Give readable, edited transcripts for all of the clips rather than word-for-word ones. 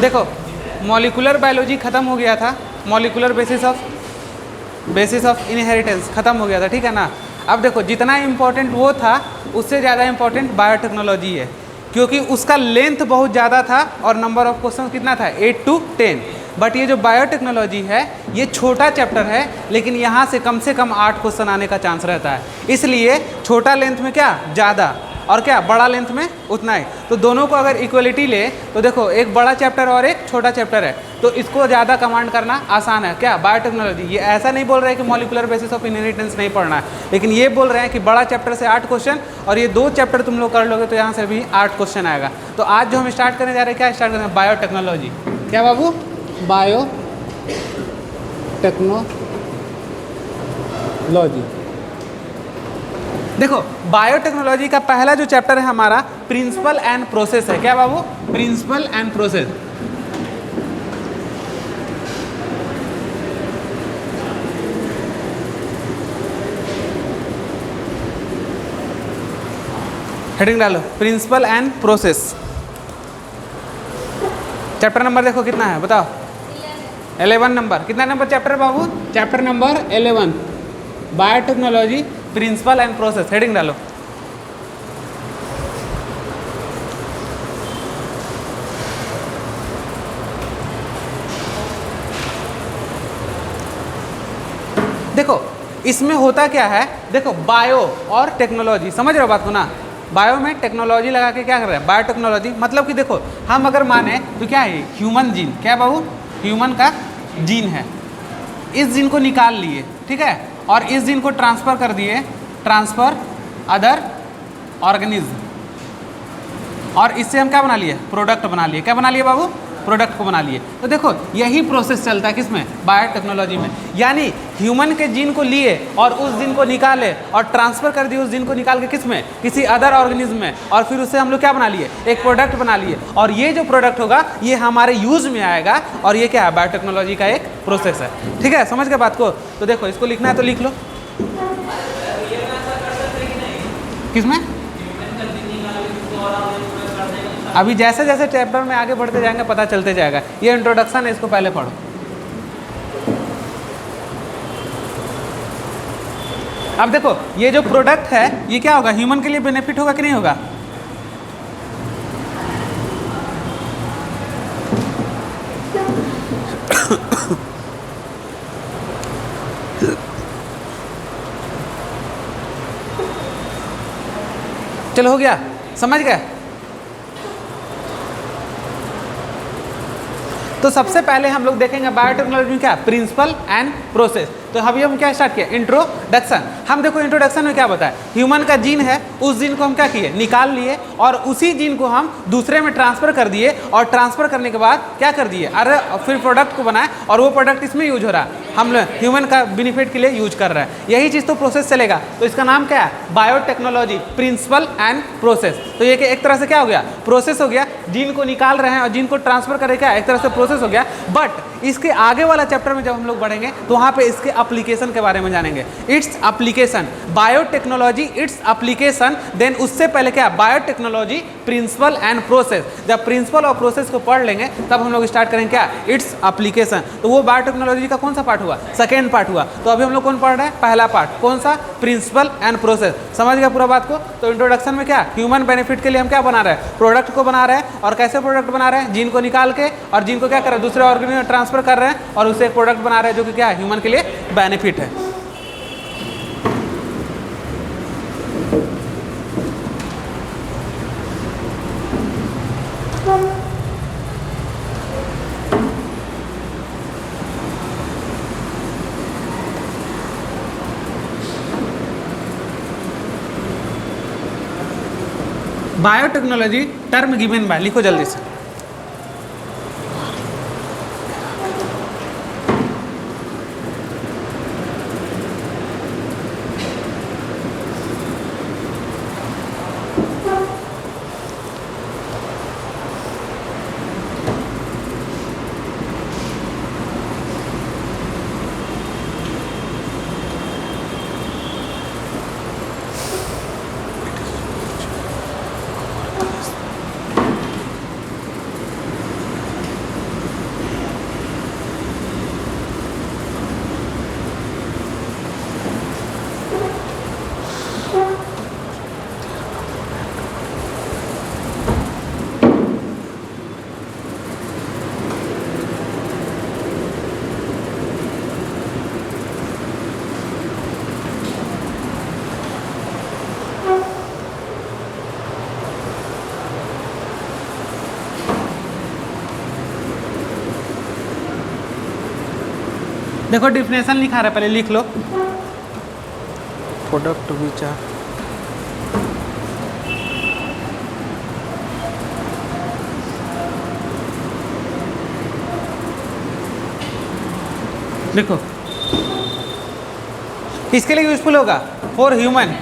देखो molecular biology ख़त्म हो गया था, मॉलिकुलर बेसिस ऑफ इनहेरिटेंस ख़त्म हो गया था, ठीक है ना। अब देखो जितना इम्पोर्टेंट वो था उससे ज़्यादा इम्पोर्टेंट बायोटेक्नोलॉजी है, क्योंकि उसका लेंथ बहुत ज़्यादा था और नंबर ऑफ क्वेश्चन कितना था 8 to 10। बट ये जो बायोटेक्नोलॉजी है ये छोटा चैप्टर है, लेकिन यहाँ से कम 8 क्वेश्चन आने का चांस रहता है, इसलिए छोटा लेंथ में क्या ज़्यादा और क्या बड़ा लेंथ में उतना ही। तो दोनों को अगर इक्वलिटी ले तो देखो एक बड़ा चैप्टर और एक छोटा चैप्टर है, तो इसको ज़्यादा कमांड करना आसान है क्या बायोटेक्नोलॉजी। ये ऐसा नहीं बोल रहे हैं कि मॉलिकुलर बेसिस ऑफ इनहेरिटेंस नहीं पढ़ना है, लेकिन ये बोल रहे हैं कि बड़ा चैप्टर से 8 क्वेश्चन और ये 2 चैप्टर तुम लोग कर लोगे तो यहाँ से भी 8 क्वेश्चन आएगा। तो आज जो हम स्टार्ट करने जा रहे हैं, क्या स्टार्ट करने हैं, बायोटेक्नोलॉजी। क्या बाबू, बायोटेक्नोलॉजी। देखो बायोटेक्नोलॉजी का पहला जो चैप्टर है हमारा प्रिंसिपल एंड प्रोसेस है। क्या बाबू, प्रिंसिपल एंड प्रोसेस। हेडिंग डालो principle and process. Chapter number देखो कितना है बताओ, 11 नंबर। कितना नंबर चैप्टर बाबू, chapter number 11 biotechnology principle and process. Heading डालो। देखो इसमें होता क्या है, देखो बायो और टेक्नोलॉजी, समझ रहे हो बात को ना। बायो में टेक्नोलॉजी लगा के क्या कर रहे हैं, बायोटेक्नोलॉजी। मतलब कि देखो हम अगर माने तो क्या है, ह्यूमन जीन। क्या बाबू, ह्यूमन का जीन है, इस जीन को निकाल लिए, ठीक है, और इस जीन को ट्रांसफ़र कर दिए, ट्रांसफ़र अदर ऑर्गेनिज्म, और इससे हम क्या बना लिए, प्रोडक्ट बना लिए। क्या बना लिए बाबू, प्रोडक्ट को बना लिए। तो देखो यही प्रोसेस चलता है किसमें, बायोटेक्नोलॉजी में। यानी ह्यूमन के जीन को लिए और उस जीन को निकाले और ट्रांसफ़र कर दिए उस जीन को निकाल के किसमें, किसी अदर ऑर्गेनिज्म में, और फिर उससे हम लोग क्या बना लिए, एक प्रोडक्ट बना लिए। और ये जो प्रोडक्ट होगा ये हमारे यूज़ में आएगा, और ये क्या है, बायोटेक्नोलॉजी का एक प्रोसेस है। ठीक है, समझ गए बात को। तो देखो इसको लिखना है तो लिख लो। किसमें, अभी जैसे जैसे चैप्टर में आगे बढ़ते जाएंगे पता चलते जाएगा। ये इंट्रोडक्शन है, इसको पहले पढ़ो। अब देखो ये जो प्रोडक्ट है ये क्या होगा, ह्यूमन के लिए बेनिफिट होगा कि नहीं होगा। चलो हो गया, समझ गए। तो सबसे पहले हम लोग देखेंगे बायोटेक्नोलॉजी में क्या, प्रिंसिपल एंड प्रोसेस। तो अभी हम क्या स्टार्ट किए, इंट्रोडक्शन। हम देखो इंट्रोडक्शन में क्या बताया, ह्यूमन का जीन है, उस जीन को हम क्या किए, निकाल लिए, और उसी जीन को हम दूसरे में ट्रांसफ़र कर दिए, और ट्रांसफ़र करने के बाद क्या कर दिए, अरे फिर प्रोडक्ट को बनाए, और वो प्रोडक्ट इसमें यूज हो रहा है, हम ह्यूमन का बेनिफिट के लिए यूज कर रहे हैं। यही चीज़ तो प्रोसेस चलेगा। तो इसका नाम क्या है, बायोटेक्नोलॉजी प्रिंसिपल एंड प्रोसेस। तो ये एक तरह से क्या हो गया, प्रोसेस हो गया। जीन को निकाल रहे हैं और जीन को ट्रांसफ़र करें, क्या एक तरह से प्रोसेस हो गया। बट इसके आगे वाला चैप्टर में जब हम लोग बढ़ेंगे तो वहाँ पे इसके एप्लीकेशन के बारे में जानेंगे। Its application, biotechnology its application. Then उससे पहले क्या, बायोटेक्नोलॉजी प्रिंसिपल एंड प्रोसेस। जब प्रिंसिपल और प्रोसेस को पढ़ लेंगे तब हम लोग स्टार्ट करेंगे क्या, इट्स एप्लीकेशन। तो वो बायोटेक्नोलॉजी का कौन सा पार्ट हुआ, सेकेंड पार्ट हुआ। तो अभी हम लोग कौन पढ़ रहे हैं, पहला पार्ट, कौन सा, प्रिंसिपल एंड प्रोसेस। समझ गया पूरा बात को। तो इंट्रोडक्शन में क्या, ह्यूमन बेनिफिट के लिए हम क्या बना रहे हैं, प्रोडक्ट को बना रहे हैं। और कैसे प्रोडक्ट बना रहे हैं, जीन को निकाल के, और जीन को क्या कर रहे हैं, दूसरे ऑर्गेनिज्म में ट्रांसफर कर रहे हैं, और उसे एक प्रोडक्ट बना रहे हैं जो कि क्या है, ह्यूमन के लिए बेनिफिट है। बायोटेक्नोलॉजी टर्म गिवन बाय, लिखो जल्दी से। देखो डिफिनेशन लिखा रहा है, पहले लिख लो। प्रोडक्ट विच आर, देखो किसके लिए यूजफुल होगा? For human.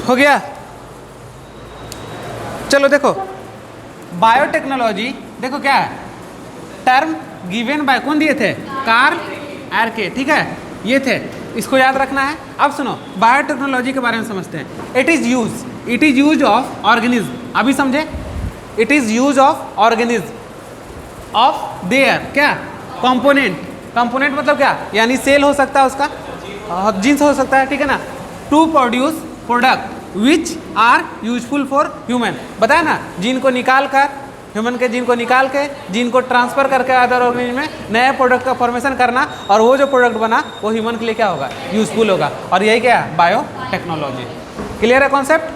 हो गया। चलो देखो बायोटेक्नोलॉजी, देखो क्या है, टर्म गिवन बाय, कौन दिए थे? कार्ल आर्के, ठीक है, ये थे, इसको याद रखना है। अब सुनो बायोटेक्नोलॉजी के बारे में समझते हैं। It is use of organism, अभी समझे? It is use of organism of their क्या कंपोनेंट, कंपोनेंट मतलब क्या, यानी सेल हो सकता है उसका, जीन्स हो सकता है, ठीक है ना, to produce product which are useful for human. बताया ना, जीन को निकाल कर, ह्यूमन के जीन को निकाल के जीन को ट्रांसफर करके अदर ऑर्गेनिज्म में नए प्रोडक्ट का फॉर्मेशन करना, और वो जो प्रोडक्ट बना वो ह्यूमन के लिए क्या होगा? यूजफुल होगा। और यही क्या है? बायोटेक्नोलॉजी। क्लियर है कॉन्सेप्ट?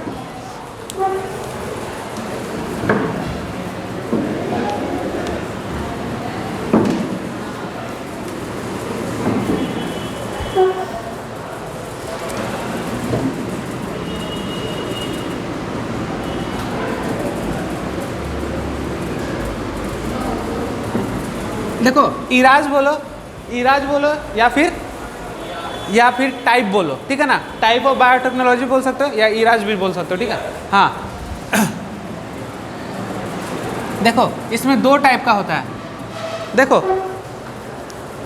देखो इराज बोलो या फिर टाइप बोलो, ठीक है ना, टाइप ऑफ बायोटेक्नोलॉजी बोल सकते हो या इराज भी बोल सकते हो, ठीक है। हाँ देखो इसमें दो टाइप का होता है। देखो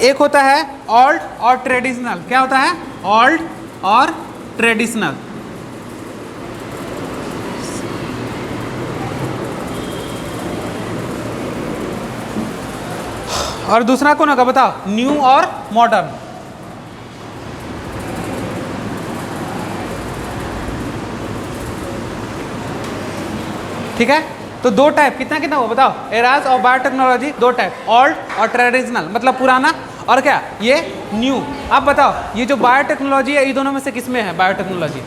एक होता है ओल्ड और ट्रेडिशनल। क्या होता है? ओल्ड और ट्रेडिशनल। और दूसरा कौन होगा बताओ? न्यू और मॉडर्न। ठीक है, तो दो टाइप, कितना कितना हुआ बताओ? एराज और बायोटेक्नोलॉजी दो टाइप, ओल्ड और ट्रेडिशनल मतलब पुराना, और क्या ये न्यू। अब बताओ ये जो बायोटेक्नोलॉजी है ये दोनों में से किस में है? बायोटेक्नोलॉजी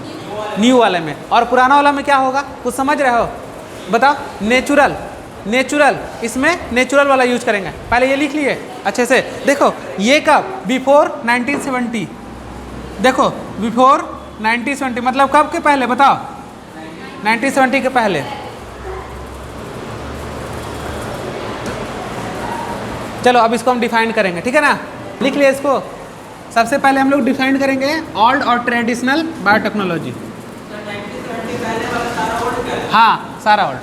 न्यू वाले में, और पुराना वाला में क्या होगा? कुछ समझ रहे हो? बताओ। नेचुरल, इसमें नेचुरल वाला यूज करेंगे। पहले ये लिख लिए अच्छे से। देखो ये कब? बिफोर 1970। देखो बिफोर 1970 मतलब कब के पहले बताओ? 1970 के पहले। चलो अब इसको हम डिफाइन करेंगे, ठीक है ना, लिख लिया इसको। सबसे पहले हम लोग डिफाइन करेंगे ओल्ड और ट्रेडिशनल बायोटेक्नोलॉजी। हाँ सारा ओल्ड,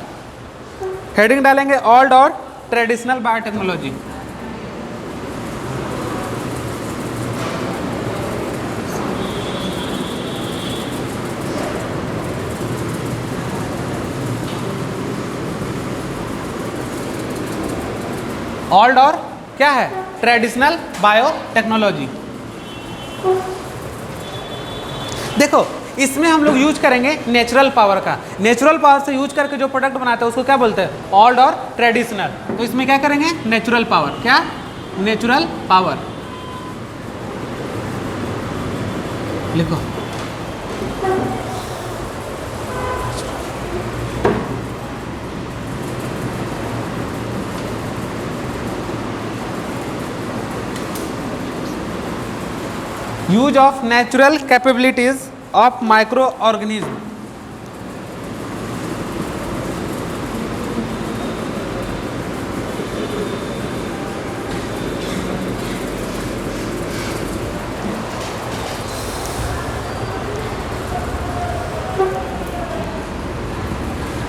हेडिंग डालेंगे ओल्ड और ट्रेडिशनल बायोटेक्नोलॉजी। ओल्ड और क्या है? Traditional biotechnology. देखो इसमें हम लोग यूज करेंगे नेचुरल पावर का। नेचुरल पावर से यूज करके जो प्रोडक्ट बनाते हैं उसको क्या बोलते हैं? ओल्ड और ट्रेडिशनल। तो इसमें क्या करेंगे? Natural power. क्या? नेचुरल पावर लिखो। Use of natural capabilities of micro organism.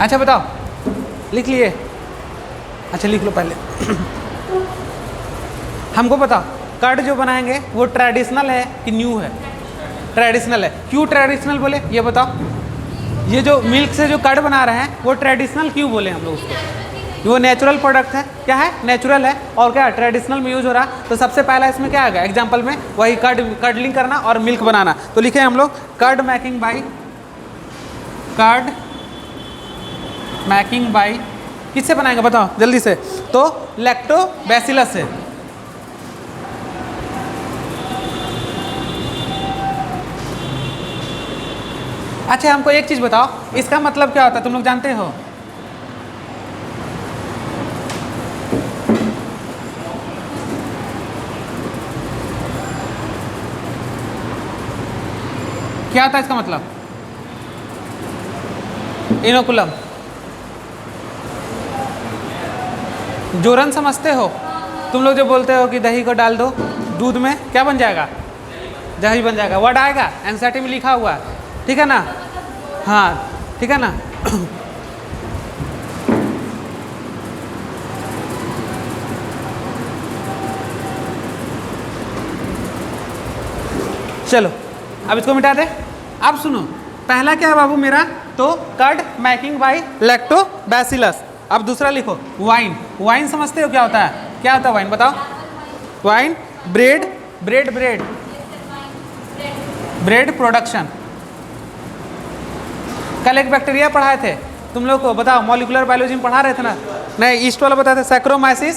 अच्छा बताओ, लिख लिए? अच्छा लिख लो पहले। हमको बताओ कर्ड जो बनाएंगे वो ट्रेडिशनल है कि न्यू है? ट्रेडिशनल है। क्यों ट्रेडिशनल बोले ये बताओ? ये जो मिल्क से जो कर्ड बना रहे हैं वो ट्रेडिशनल क्यों बोले हम लोग उसको? वो नेचुरल प्रोडक्ट है। क्या है? नेचुरल है। और क्या ट्रेडिशनल में यूज हो रहा। तो सबसे पहला इसमें क्या आएगा? एग्जाम्पल में वही कर्डलिंग करना और मिल्क बनाना। तो लिखे हम लोग कर्ड मेकिंग बाई किससे बनाएंगे बताओ जल्दी से? तो लैक्टोबैसिलस से। अच्छा हमको एक चीज़ बताओ, इसका मतलब क्या होता है, तुम लोग जानते हो? क्या होता है इसका मतलब? इनोकुलम। जोरन समझते हो? तुम लोग जो बोलते हो कि दही को डाल दो दूध में, क्या बन जाएगा? दही बन जाएगा। वर्ड आएगा, एनसीईआरटी में लिखा हुआ है, ठीक है ना? हाँ ठीक है ना? चलो अब इसको मिटा दे। अब सुनो, पहला क्या है बाबू मेरा? तो कर्ड मेकिंग बाय लैक्टोबैसिलस। अब दूसरा लिखो वाइन। वाइन समझते हो क्या होता है? क्या होता है वाइन, बताओ? Wine, bread, bread bread bread production. कल एक बैक्टीरिया पढ़ाए थे तुम लोग को, बताओ, मॉलिक्यूलर बायोलॉजी में पढ़ा रहे थे ना? नहीं, ईस्ट वाला बताए थे, सैक्रोमाइसिस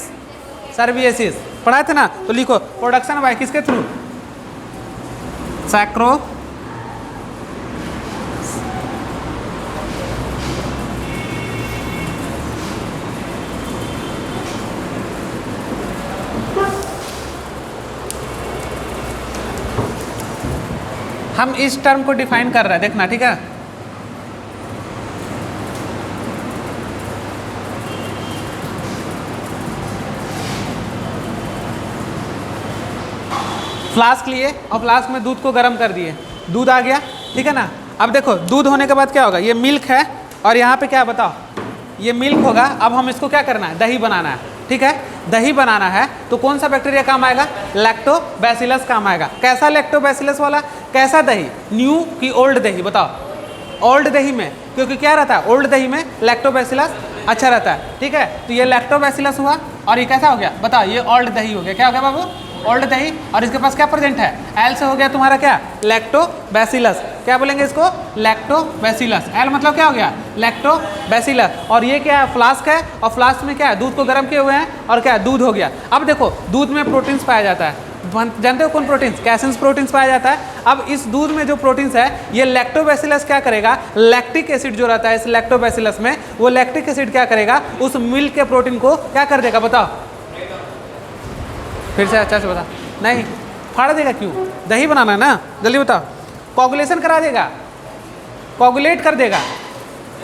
सर्विएसिस पढ़ाए थे ना? तो लिखो प्रोडक्शन बाय किसके थ्रू? सैक्रो हम इस टर्म को डिफाइन कर रहे हैं, देखना, ठीक है? फ्लास्क लिए और फ्लास्क में दूध को गर्म कर दिए, दूध आ गया, ठीक है ना? अब देखो दूध होने के बाद क्या होगा? ये मिल्क है और यहाँ पे क्या, बताओ? ये मिल्क होगा। अब हम इसको क्या करना है? दही बनाना है, ठीक है? दही बनाना है तो कौन सा बैक्टीरिया काम आएगा? लैक्टोबैसिलस काम आएगा। कैसा लैक्टोबैसिलस वाला? कैसा दही? न्यू कि ओल्ड दही, बताओ? ओल्ड दही में, क्योंकि क्या रहता है ओल्ड दही में? लैक्टोबैसिलस अच्छा रहता है, ठीक है? तो ये लैक्टोबैसिलस हुआ और ये कैसा हो गया, बताओ? ये ओल्ड दही हो गया। क्या हो गया बाबू? ओल्ड दही। और इसके पास क्या प्रेजेंट है? एल से हो गया तुम्हारा क्या? लैक्टोबैसिलस। क्या बोलेंगे इसको? लैक्टोबैसिलस। एल मतलब क्या हो गया? लैक्टोबैसिलस। और ये क्या है? फ्लास्क है, और फ्लास्क में क्या है? दूध को गर्म किए हुए हैं और क्या? दूध हो गया। अब देखो दूध में प्रोटीन्स पाया जाता है, जानते हो कौन प्रोटीन्स? कैसेंस प्रोटीन्स पाया जाता है। अब इस दूध में जो प्रोटीन्स है, ये लैक्टोबैसिलस क्या करेगा? लैक्टिक एसिड जो रहता है इस लैक्टोबैसिलस में, वो लैक्टिक एसिड क्या करेगा? उस मिल्क के प्रोटीन को क्या कर देगा, बताओ? फिर से अच्छा से बता। नहीं, फाड़ देगा। क्यों? दही बनाना है ना, जल्दी बताओ। कोगुलेशन करा देगा, कोगुलेट कर देगा,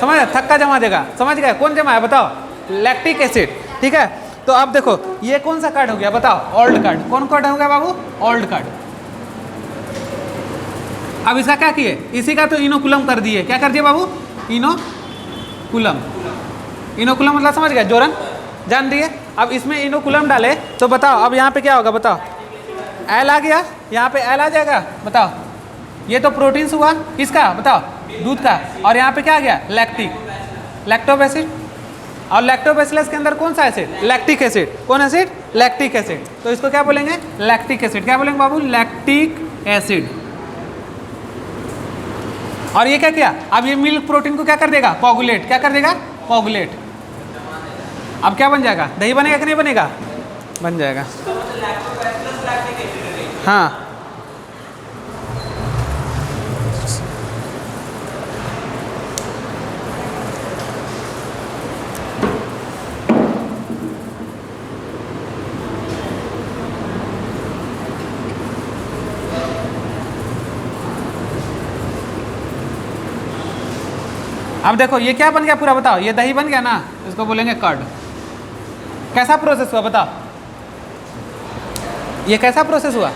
समझ? थक्का जमा देगा, समझ गए? कौन जमा है, बताओ? लैक्टिक एसिड, ठीक है? तो अब देखो ये कौन सा कार्ड हो गया, बताओ? Old card. कौन कार्ड हो गया बाबू? Old card. अब इसका क्या किए? इसी का तो इनोकुलम कर दिए। क्या कर दिए बाबू? इनोकुलम। इनोकुलम मतलब समझ गए? जोरन, जान दिए। अब इसमें इनोकुलम डाले तो बताओ अब यहाँ पे क्या होगा, बताओ? एल आ गया, यहाँ पे एल आ जाएगा, बताओ? ये तो प्रोटीन्स हुआ किसका, बताओ? दूध का। और यहाँ पे क्या आ गया? लैक्टिक, लैक्टोबैसिड। और लैक्टोबैसिलस के अंदर कौन सा एसिड? Lactic acid. कौन एसिड? Lactic acid. तो इसको क्या बोलेंगे? Lactic acid. क्या बोलेंगे बाबू? Lactic acid. और ये क्या किया? अब ये मिल्क प्रोटीन को क्या कर देगा? कोगुलेट। क्या कर देगा? कोगुलेट। अब क्या बन जाएगा? दही बनेगा कि नहीं बनेगा? बन जाएगा। हाँ, अब देखो ये क्या बन गया पूरा, बताओ? ये दही बन गया ना, इसको बोलेंगे कर्ड। कैसा प्रोसेस हुआ, बताओ? ये कैसा प्रोसेस हुआ?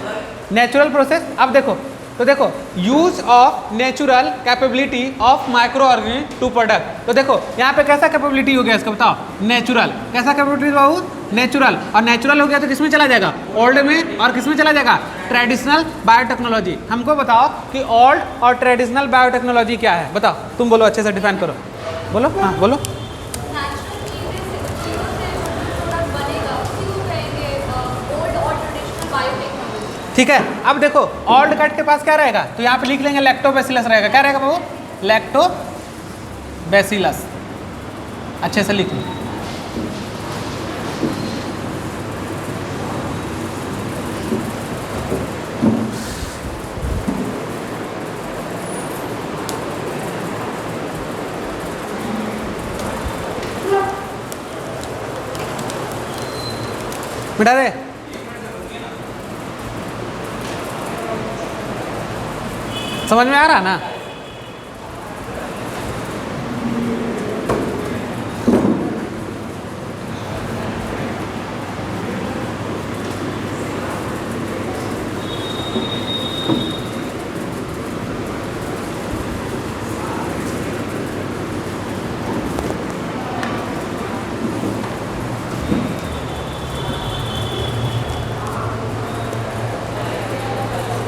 Natural process. अब देखो तो देखो use of natural capability of microorganism to product. तो देखो यहाँ पे कैसा कैपेबिलिटी हो गया इसका, बताओ? नेचुरल। कैसा कैपेबिलिटी बाबू? नेचुरल। और नेचुरल हो गया तो किसमें चला जाएगा? ओल्ड में। और किसमें चला जाएगा? Traditional biotechnology. हमको बताओ कि ओल्ड और ट्रेडिशनल बायोटेक्नोलॉजी क्या है, बताओ? तुम बोलो, अच्छे से डिफाइन करो, बोलो। हाँ बोलो। ठीक है। अब देखो ओल्ड कट के पास क्या रहेगा? तो यहाँ पे लिख लेंगे लैक्टोबैसिलस रहेगा। क्या रहेगा बाबू? लैक्टोबैसिलस। अच्छे से लिख लो। मिटा दे। समझ में आ रहा ना?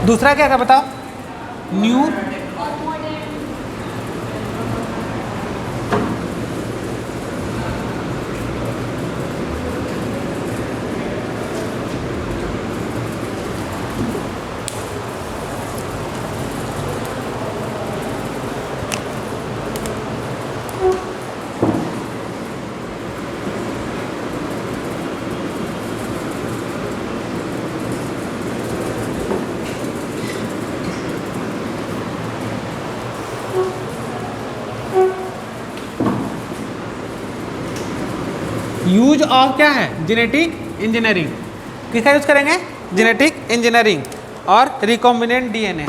दूसरा क्या था बताओ? न्यू यूज ऑफ क्या है? Genetic engineering. किसका यूज करेंगे? जेनेटिक इंजीनियरिंग और रिकॉम्बिनेंट डीएनए।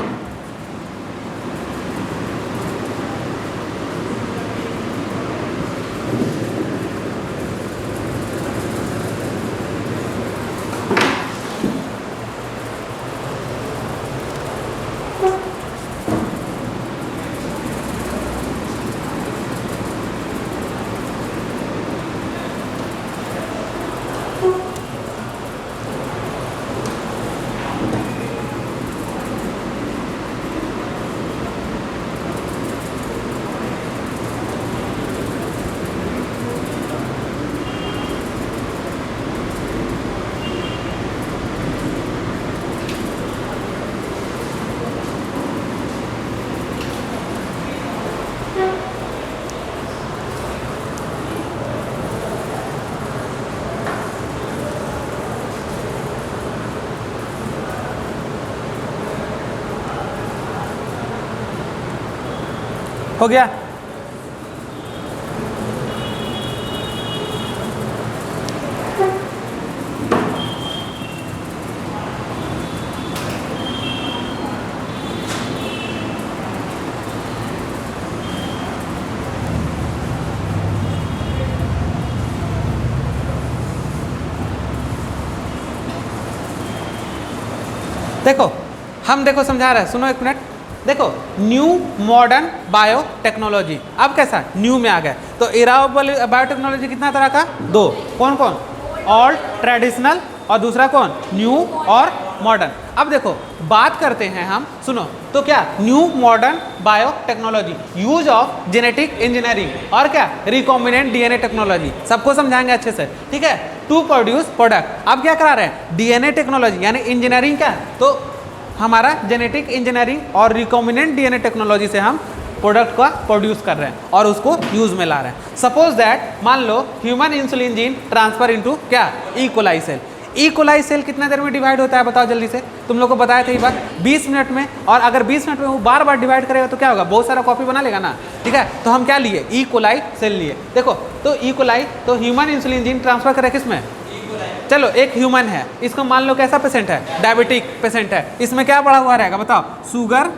हो गया? देखो हम देखो समझा रहे हैं, सुनो एक मिनट। देखो न्यू मॉडर्न बायोटेक्नोलॉजी, अब कैसा न्यू में आ गया। तो इरावेबल बायोटेक्नोलॉजी कितना तरह का? दो। कौन कौन? ओल्ड ट्रेडिशनल और दूसरा कौन? न्यू और मॉडर्न। अब देखो बात करते हैं हम, सुनो तो क्या new modern biotechnology, use of genetic engineering और क्या रिकॉम्बिनेंट डीएनए टेक्नोलॉजी, सबको समझाएंगे अच्छे से, ठीक है, टू प्रोड्यूस प्रोडक्ट। अब क्या करा रहे हैं? डीएनए टेक्नोलॉजी यानी इंजीनियरिंग क्या, तो हमारा जेनेटिक इंजीनियरिंग और रिकॉम्बिनेंट डीएनए टेक्नोलॉजी से हम प्रोडक्ट का प्रोड्यूस कर रहे हैं और उसको यूज में ला रहे हैं। सपोज दैट मान लो human insulin gene transfer into क्या? E coli cell. E coli cell कितना देर में डिवाइड होता है बताओ जल्दी से? तुम लोग को बताया था ये बात, 20 मिनट में। और अगर 20 मिनट में वो बार बार डिवाइड करेगा तो क्या होगा? बहुत सारा कॉपी बना लेगा ना, ठीक है। तो हम क्या लिए? ई कोलाई सेल लिए। देखो तो ई कोलाई, तो ह्यूमन इंसुलिन जीन ट्रांसफर करे किस में? चलो एक ह्यूमन है, इसको मान लो कैसा पेशेंट है? डायबिटिक पेशेंट है। इसमें क्या बढ़ा हुआ रहेगा बताओ? शुगर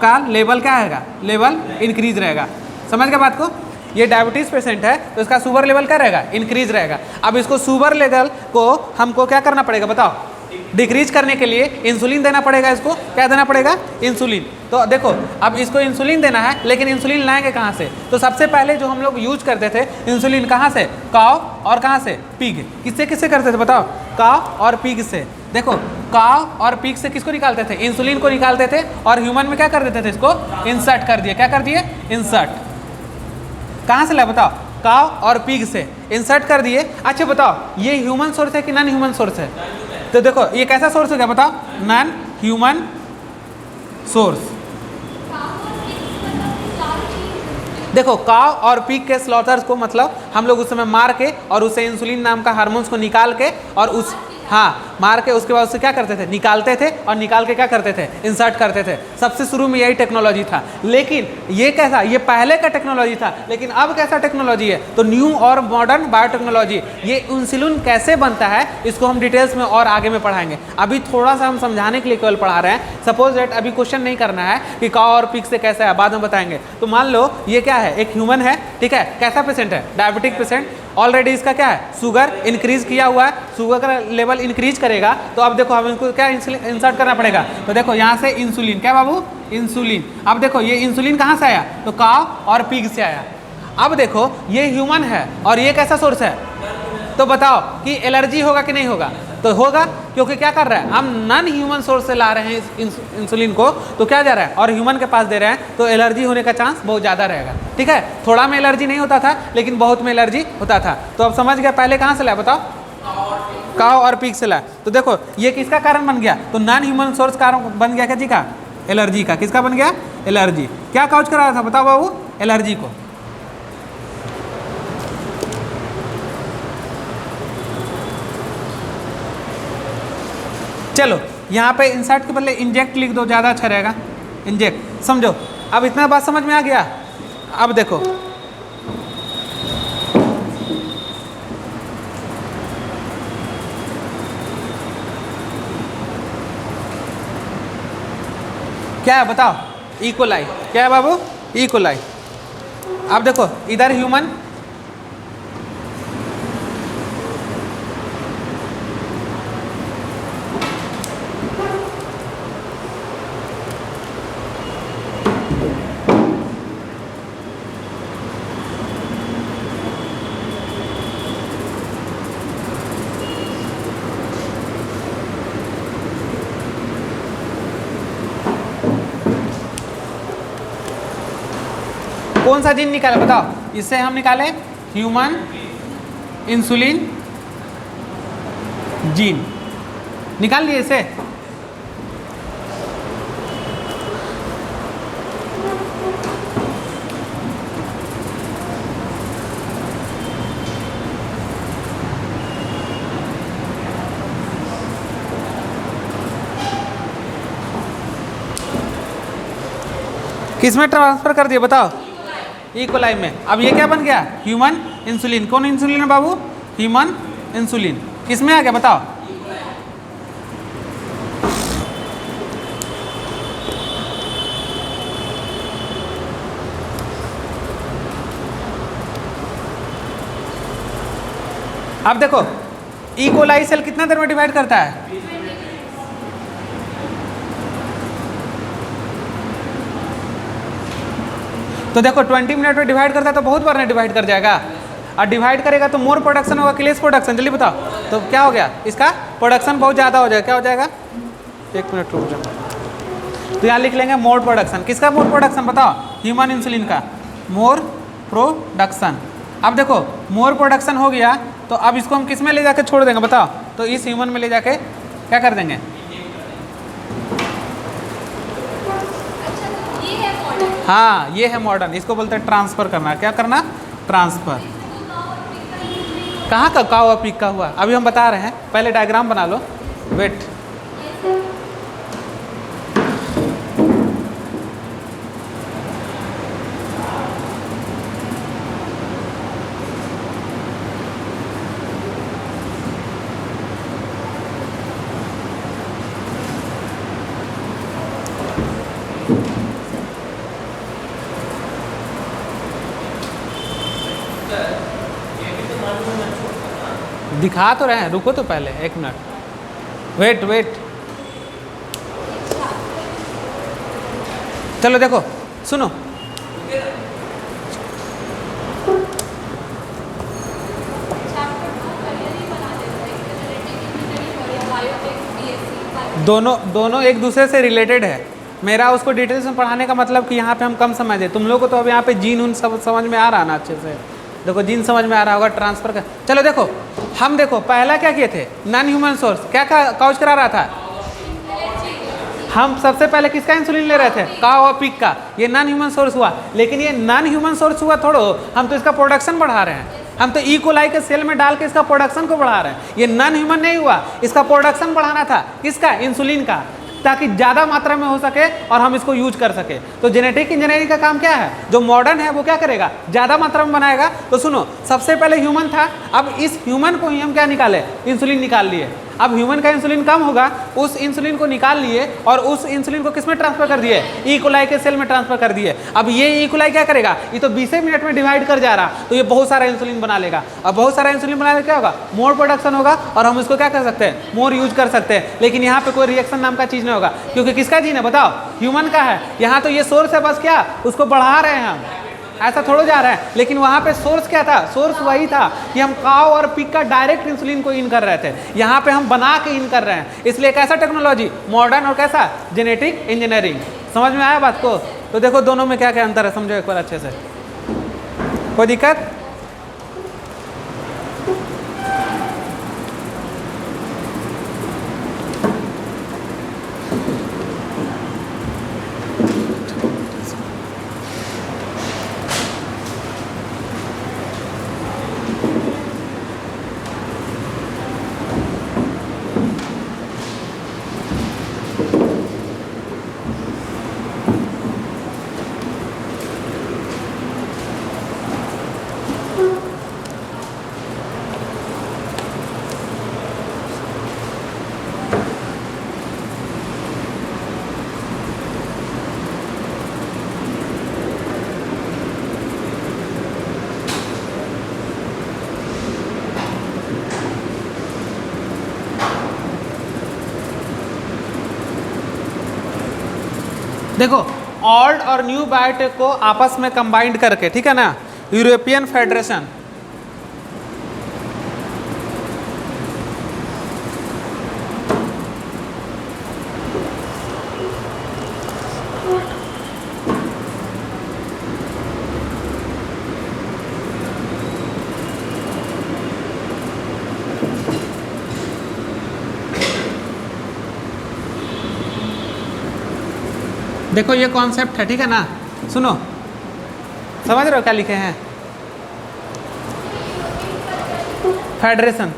का लेवल क्या रहेगा? लेवल इंक्रीज रहेगा। समझ गए बात को? ये डायबिटीज पेशेंट है तो इसका शुगर लेवल क्या रहेगा? इंक्रीज रहेगा। अब इसको शुगर लेवल को हमको क्या करना पड़ेगा बताओ? डिक्रीज करने के लिए इंसुलिन देना पड़ेगा। इसको क्या देना पड़ेगा? इंसुलिन। तो देखो अब इसको इंसुलिन देना है, लेकिन इंसुलिन लाएंगे कहाँ से? तो सबसे पहले जो हम लोग यूज करते थे इंसुलिन कहाँ से? काव और कहाँ से? पिग। किससे किससे करते थे बताओ? काव और पिग से। देखो काव और पिग से किसको निकालते थे? इंसुलिन को निकालते थे। और ह्यूमन में क्या कर देते थे? इसको इंसर्ट कर दिए। क्या कर दिए? इंसर्ट। कहाँ से लाए बताओ? काव और पिग से इंसर्ट कर दिए। अच्छा बताओ ये ह्यूमन सोर्स है कि नॉन ह्यूमन सोर्स है? तो देखो ये कैसा सोर्स हो गया बताओ? Non human source. देखो काव और पिग के स्लॉटर्स को मतलब हम लोग उस समय मार के और उससे इंसुलिन नाम का हार्मोन्स को निकाल के और उस हाँ, मार के उसके बाद उससे क्या करते थे, निकालते थे और निकाल के क्या करते थे, इंसर्ट करते थे। सबसे शुरू में यही टेक्नोलॉजी था। लेकिन ये कैसा, ये पहले का टेक्नोलॉजी था, लेकिन अब कैसा टेक्नोलॉजी है, तो न्यू और मॉडर्न बायोटेक्नोलॉजी। ये इंसुलिन कैसे बनता है इसको हम डिटेल्स में और आगे में पढ़ाएंगे। अभी थोड़ा सा हम समझाने के लिए केवल पढ़ा रहे हैं। सपोज दैट अभी क्वेश्चन नहीं करना है कि काउ और पिग से कैसा है, बाद में बताएंगे। तो मान लो ये क्या है, एक ह्यूमन है, ठीक है, कैसा पेशेंट है, डायबिटिक पेशेंट। ऑलरेडी इसका क्या है, शुगर इंक्रीज किया हुआ है, शुगर का लेवल इंक्रीज करेगा। तो अब देखो हम इनको क्या इंसर्ट करना पड़ेगा। तो देखो यहाँ से इंसुलिन, क्या बाबू, इंसुलिन। अब देखो ये इंसुलिन कहाँ से आया, तो काउ और पिग से आया। अब देखो ये ह्यूमन है और ये कैसा सोर्स है, तो बताओ कि एलर्जी होगा कि नहीं होगा, तो होगा, क्योंकि क्या कर रहा है, हम नॉन ह्यूमन सोर्स से ला रहे हैं इंसुलिन को, तो क्या जा रहा है, और ह्यूमन के पास दे रहे हैं, तो एलर्जी होने का चांस बहुत ज़्यादा रहेगा। ठीक है, थोड़ा में एलर्जी नहीं होता था, लेकिन बहुत में एलर्जी होता था। तो अब समझ गया, पहले कहाँ से लाया बताओ, काउ और पिग से लाया। तो देखो ये किसका कारण बन गया, तो नॉन ह्यूमन सोर्स कारण बन गया क्या जी का, एलर्जी का। किसका बन गया, एलर्जी। क्या काउच करा रहा था बताओ बाबू, एलर्जी को। चलो यहाँ पे इंसर्ट के बदले इंजेक्ट लिख दो, ज़्यादा अच्छा रहेगा, इंजेक्ट। समझो, अब इतना बात समझ में आ गया। अब देखो क्या है बताओ, इकोलाई। क्या है बाबू, इकोलाई। अब देखो इधर ह्यूमन, कौन सा जीन निकाले बताओ, इससे हम निकाले ह्यूमन इंसुलिन जीन, निकाल लिए इसे। किसमें ट्रांसफर कर दिए बताओ, इकोलाई में। अब ये क्या बन गया, ह्यूमन इंसुलिन। कौन इंसुलिन है बाबू, ह्यूमन इंसुलिन। किसमें आ गया बताओ, अब देखो इकोलाई सेल कितना देर में डिवाइड करता है, तो देखो 20 मिनट में डिवाइड करता है, तो बहुत बार नहीं डिवाइड कर जाएगा। और डिवाइड करेगा तो मोर प्रोडक्शन होगा कि लेस प्रोडक्शन, जल्दी बताओ। तो क्या हो गया, इसका प्रोडक्शन बहुत ज़्यादा हो जाएगा। क्या हो जाएगा, एक मिनट रुक जाओ। तो यहाँ लिख लेंगे मोर प्रोडक्शन। किसका मोर प्रोडक्शन बताओ, ह्यूमन इंसुलिन का मोर प्रोडक्शन। अब देखो मोर प्रोडक्शन हो गया, तो अब इसको हम किस में ले जाके छोड़ देंगे बताओ, तो इस ह्यूमन में ले जाके क्या कर देंगे। हाँ ये है मॉडर्न, इसको बोलते हैं ट्रांसफर करना। क्या करना, ट्रांसफर। कहाँ का काउ और पिग का हुआ, अभी हम बता रहे हैं, पहले डायग्राम बना लो। वेट, दिखा तो रहे हैं, रुको तो पहले एक मिनट, वेट वेट। चलो देखो सुनो, दोनों एक दूसरे से रिलेटेड है। मेरा उसको डिटेल्स में पढ़ाने का मतलब कि यहाँ पे हम कम समझ है, तुम लोग को तो अब यहाँ पे जीन उन सब समझ में आ रहा ना अच्छे से। देखो जीन समझ में आ रहा होगा, ट्रांसफर का। चलो देखो हम देखो पहला क्या किए थे, नॉन ह्यूमन सोर्स। क्या काउच करा रहा था, हम सबसे पहले किसका इंसुलिन ले रहे थे, काउ और पिग का। ये नॉन ह्यूमन सोर्स हुआ, लेकिन ये नॉन ह्यूमन सोर्स हुआ थोड़ो, हम तो इसका प्रोडक्शन बढ़ा रहे हैं। हम तो ई कोलाई के सेल में डाल के इसका प्रोडक्शन को बढ़ा रहे हैं। ये नॉन ह्यूमन नहीं हुआ, इसका प्रोडक्शन बढ़ाना था, किसका? इंसुलिन का, ताकि ज़्यादा मात्रा में हो सके और हम इसको यूज कर सके। तो जेनेटिक इंजीनियरिंग का काम क्या है? जो मॉडर्न है वो क्या करेगा? ज़्यादा मात्रा में बनाएगा। तो सुनो, सबसे पहले ह्यूमन था, अब इस ह्यूमन को ही हम क्या निकाले? इंसुलिन निकाल लिए। अब ह्यूमन का इंसुलिन कम होगा, उस इंसुलिन को निकाल लिए और उस इंसुलिन को किस में ट्रांसफर कर दिए? ई कोलाई के सेल में ट्रांसफर कर दिए। अब ये ई कोलाई क्या करेगा? ये तो 20 मिनट में डिवाइड कर जा रहा, तो ये बहुत सारा इंसुलिन बना लेगा। अब बहुत सारा इंसुलिन बनाने क्या होगा? मोर प्रोडक्शन होगा और हम इसको क्या कर सकते हैं? मोर यूज कर सकते हैं। लेकिन यहाँ पे कोई रिएक्शन नाम का चीज़ नहीं होगा, क्योंकि किसका जीन है बताओ? ह्यूमन का है। यहाँ तो ये सोर्स है, बस क्या उसको बढ़ा रहे हैं हम, ऐसा थोड़ा जा रहा है। लेकिन वहाँ पे सोर्स क्या था? सोर्स वही था कि हम काऊ और पिग का डायरेक्ट इंसुलिन को इन कर रहे थे। यहाँ पे हम बना के इन कर रहे हैं, इसलिए कैसा टेक्नोलॉजी? मॉडर्न और कैसा? Genetic engineering. समझ में आया बात को? तो देखो दोनों में क्या क्या अंतर है, समझो एक बार अच्छे से। कोई दिक्कत? देखो ओल्ड और न्यू बायोटेक को आपस में कंबाइंड करके, ठीक है ना, यूरोपियन फेडरेशन, देखो ये कॉन्सेप्ट है, ठीक है ना, सुनो, समझ रहे हो क्या लिखे हैं? फेडरेशन,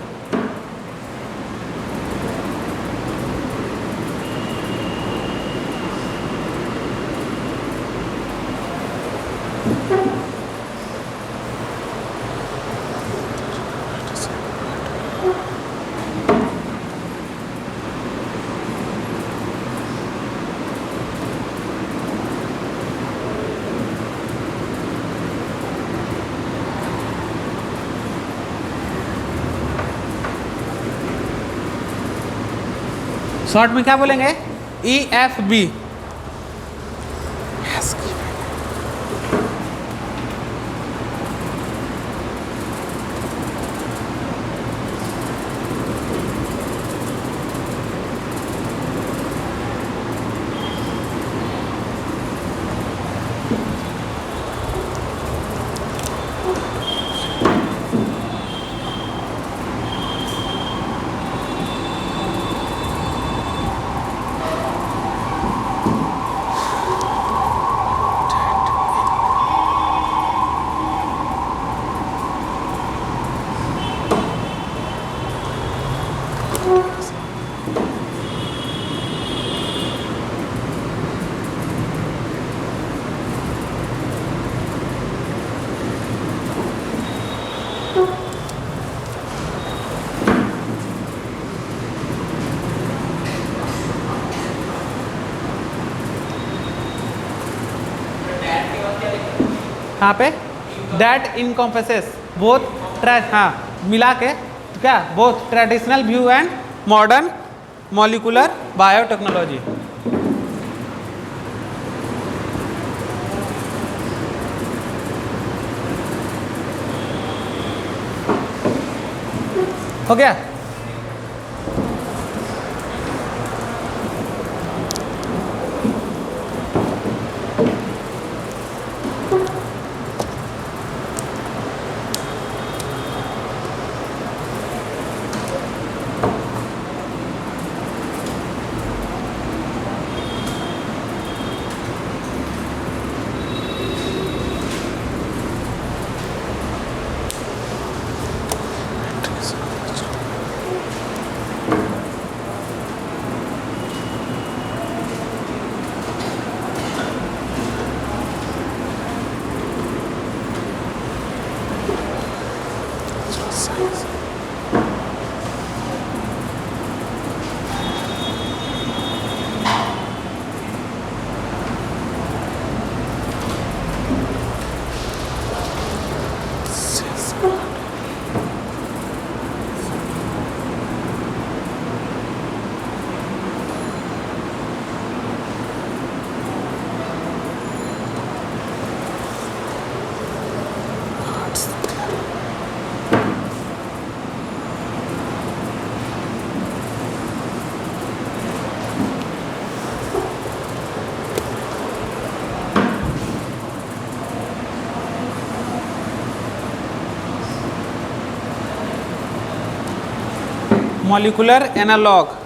शॉर्ट में क्या बोलेंगे? EFB। कहाँ पे? दैट इनकम्पेसेस बोथ, हाँ मिला के क्या, both traditional view and modern molecular biotechnology. हो गया? Molecular analogue.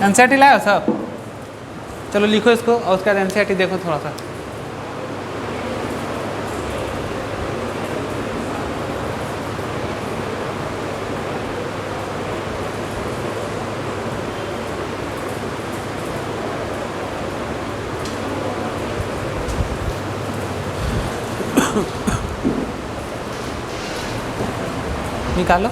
एनसीईआरटी लाया सब, चलो लिखो इसको और उसके बाद एनसीईआरटी देखो थोड़ा सा। निकालो।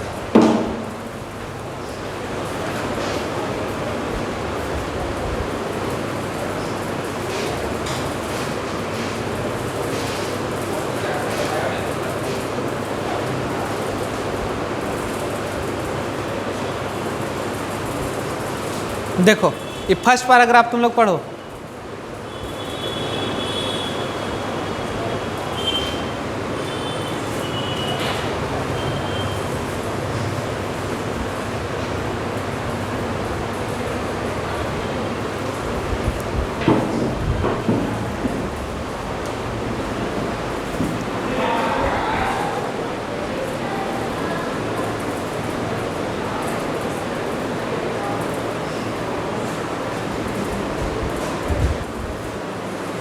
देखो ये फर्स्ट पैराग्राफ तुम लोग पढ़ो।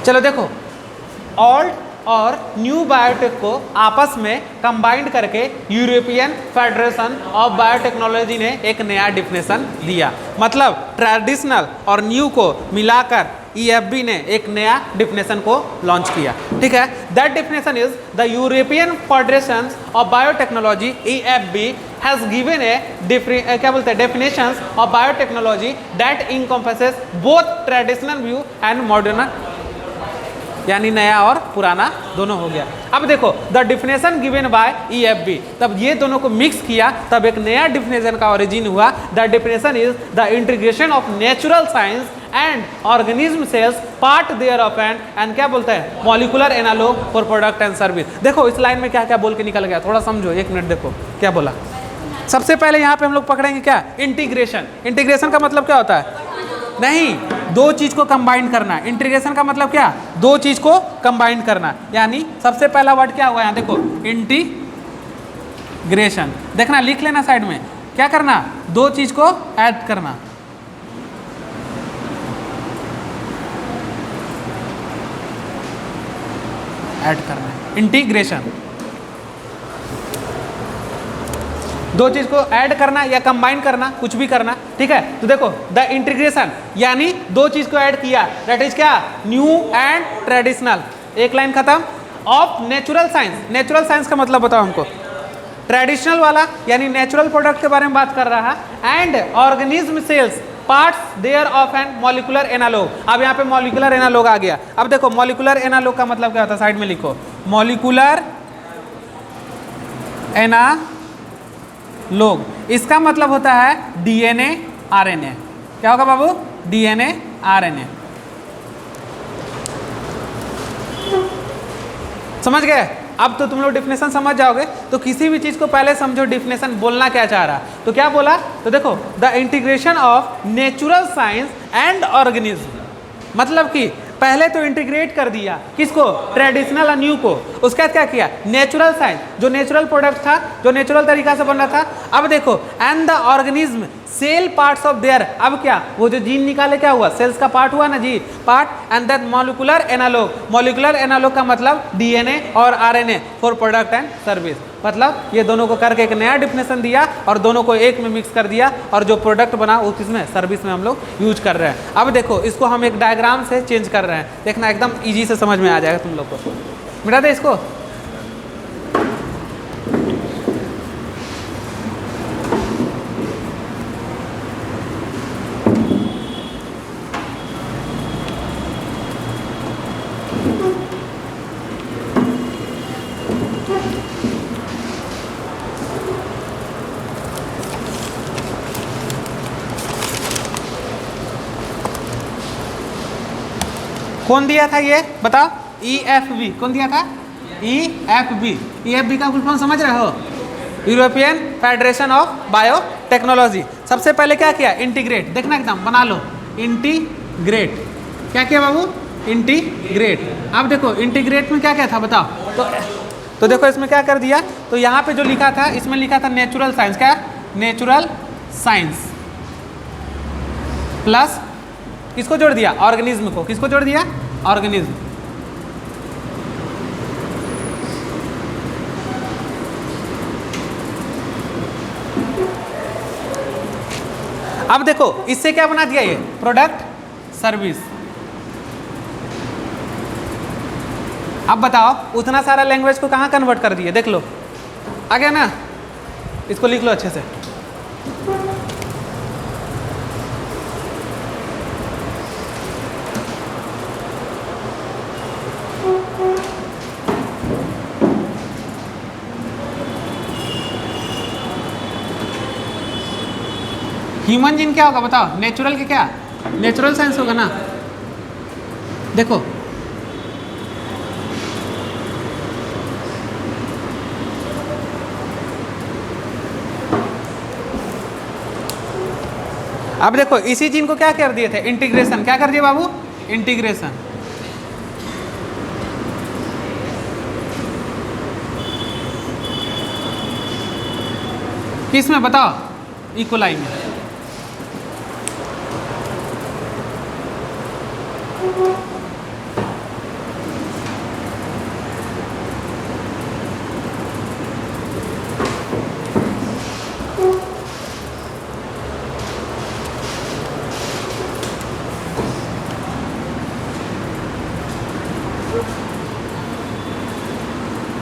चलो देखो, ओल्ड और न्यू बायोटेक को आपस में कंबाइंड करके यूरोपियन फेडरेशन ऑफ बायोटेक्नोलॉजी ने एक नया डिफिनेशन दिया। मतलब ट्रेडिशनल और न्यू को मिलाकर EFB ने एक नया डिफिनेशन को लॉन्च किया। ठीक है, that definition is the European federation of biotechnology EFB has given a क्या बोलते हैं definitions of biotechnology that encompasses both traditional view and modern, यानी नया और पुराना दोनों हो गया। अब देखो the definition given by EFB, तब ये दोनों को मिक्स किया तब एक नया डिफिनेशन का ओरिजिन हुआ। The definition is the integration of natural science and organism cells part thereof and क्या बोलते हैं molecular analogue for product and service. देखो इस लाइन में क्या क्या बोल के निकल गया, थोड़ा समझो, एक मिनट देखो क्या बोला। सबसे पहले यहाँ पे हम लोग पकड़ेंगे क्या, इंटीग्रेशन। इंटीग्रेशन का मतलब क्या होता है, नहीं, दो चीज को कंबाइन करना। इंटीग्रेशन का मतलब क्या, दो चीज को कंबाइन करना। यानी सबसे पहला वर्ड क्या हुआ यहाँ देखो, इंटीग्रेशन। देखना लिख लेना साइड में, क्या करना, दो चीज को ऐड करना। ऐड करना, इंटीग्रेशन, दो चीज को ऐड करना या कंबाइन करना, कुछ भी करना। ठीक है, तो देखो द इंटीग्रेशन यानी दो चीज को ऐड किया, दैट इज क्या, न्यू एंड ट्रेडिशनल। एक लाइन खत्म। Of natural science, natural science का मतलब बताओ हमको, ट्रेडिशनल वाला यानी नेचुरल प्रोडक्ट के बारे में बात कर रहा है। And organism cells parts thereof an molecular analogue. अब यहाँ पे मॉलिक्यूलर एनालॉग आ गया। अब देखो मॉलिक्यूलर एनालॉग का मतलब क्या होता है, साइड में लिखो, मॉलिक्यूलर एनालॉग, इसका मतलब होता है DNA RNA। क्या होगा बाबू, DNA RNA। समझ गए? अब तो तुम लोग डिफिनेशन समझ जाओगे। तो किसी भी चीज को पहले समझो डिफिनेशन बोलना क्या चाह रहा। तो क्या बोला, तो देखो the integration of natural science and organism, मतलब कि पहले तो इंटीग्रेट कर दिया किसको, ट्रेडिशनल और न्यू को। उसके बाद क्या किया, नेचुरल साइंस, जो नेचुरल प्रोडक्ट था, जो नेचुरल तरीका से बन रहा था। अब देखो and the organism cell parts of their, अब क्या, वो जो जीन निकाले क्या हुआ, सेल्स का पार्ट हुआ ना, जी part. And that molecular analogue, molecular analogue का मतलब DNA और RNA for product and service. मतलब ये दोनों को करके एक नया डिफिनेशन दिया और दोनों को एक में मिक्स कर दिया, और जो प्रोडक्ट बना वो किसमें, सर्विस में हम लोग यूज कर रहे हैं। अब देखो इसको हम एक डायग्राम से चेंज कर रहे हैं, देखना एकदम ईजी से समझ में आ जाएगा तुम लोग को। मिटा दे इसको। कौन दिया था ये बताओ, EFB कौन दिया था, EFB। EFB का फुल फॉर्म समझ रहे हो, यूरोपियन फेडरेशन ऑफ बायोटेक्नोलॉजी। सबसे पहले क्या किया? इंटीग्रेट। देखना एकदम बना लो, इंटीग्रेट। क्या किया बाबू? इंटीग्रेट। अब देखो इंटीग्रेट में क्या क्या था बताओ। तो देखो इसमें क्या कर दिया, तो यहाँ पे जो लिखा था इसमें लिखा था नेचुरल साइंस। क्या? नेचुरल साइंस प्लस किसको जोड़ दिया? ऑर्गेनिज्म को। किसको जोड़ दिया? ऑर्गेनिज्म। अब देखो इससे क्या बना दिया? ये प्रोडक्ट सर्विस। अब बताओ उतना सारा लैंग्वेज को कहाँ कन्वर्ट कर दिए? देख लो आ गया ना, इसको लिख लो अच्छे से। ह्यूमन जीन क्या होगा बताओ? नेचुरल के क्या? नेचुरल साइंस होगा ना। देखो अब देखो इसी जीन को क्या कर दिए थे? इंटीग्रेशन। क्या कर दिया बाबू? इंटीग्रेशन। किस में बताओ? इकोलाई में।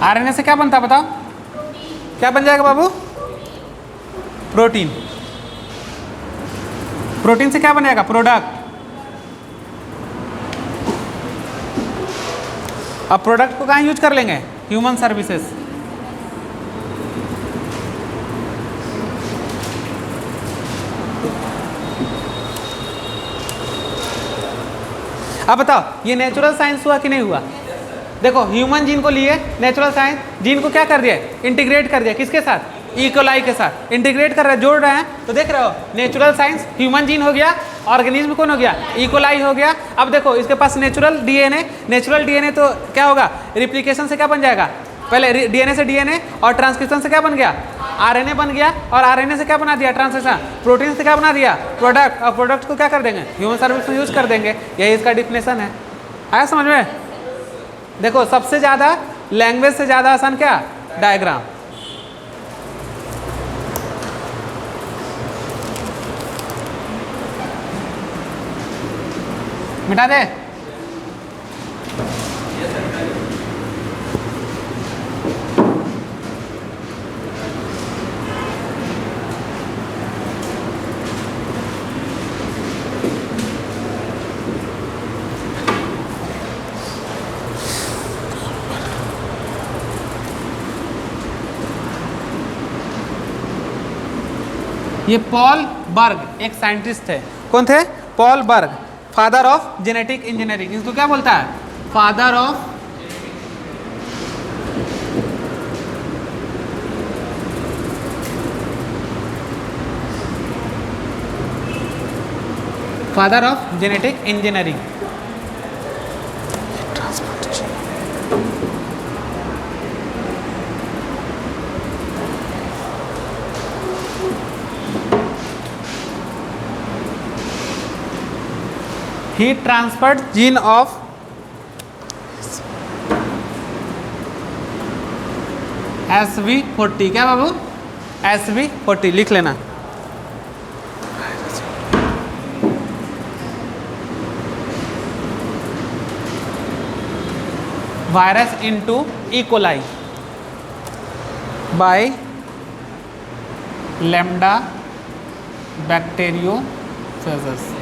आरएनए से क्या बनता है बताओ? क्या बन जाएगा बाबू? प्रोटीन। प्रोटीन से क्या बनेगा? प्रोडक्ट। अब प्रोडक्ट को कहाँ यूज कर लेंगे? Human services. अब बताओ ये नेचुरल साइंस हुआ कि नहीं हुआ? देखो ह्यूमन जीन को लिए, नेचुरल साइंस जीन को क्या कर दिया? इंटीग्रेट कर दिया। किसके साथ? इकोलाई के साथ। इंटीग्रेट कर रहे हैं, जोड़ रहे हैं। तो देख रहे हो नेचुरल साइंस ह्यूमन जीन हो गया, ऑर्गेनिज्म कौन हो गया? इकोलाई हो गया। अब देखो इसके पास नेचुरल डीएनए। नेचुरल डीएनए तो क्या होगा? रिप्लिकेशन से क्या बन जाएगा? पहले डीएनए से डीएनए और ट्रांसक्रिप्शन से क्या बन गया? आरएनए बन गया। और आरएनए से क्या बना दिया? ट्रांसलेशन। प्रोटीन से क्या बना दिया? प्रोडक्ट। और प्रोडक्ट को क्या कर देंगे? ह्यूमन सर्विस में यूज कर देंगे। यही इसका डिफिनेशन है। आया समझ में? देखो सबसे ज़्यादा लैंग्वेज से ज़्यादा आसान क्या? डायग्राम। मिटा दे। ये पॉल बर्ग एक साइंटिस्ट थे। कौन थे? Paul Berg, father of genetic engineering. इसको क्या बोलता है? Father of genetic engineering. He transferred gene of SV40। क्या बाबू? SV40 लिख लेना। Virus into E coli by lambda bacteriophages.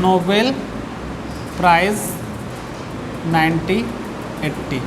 Nobel prize 1980।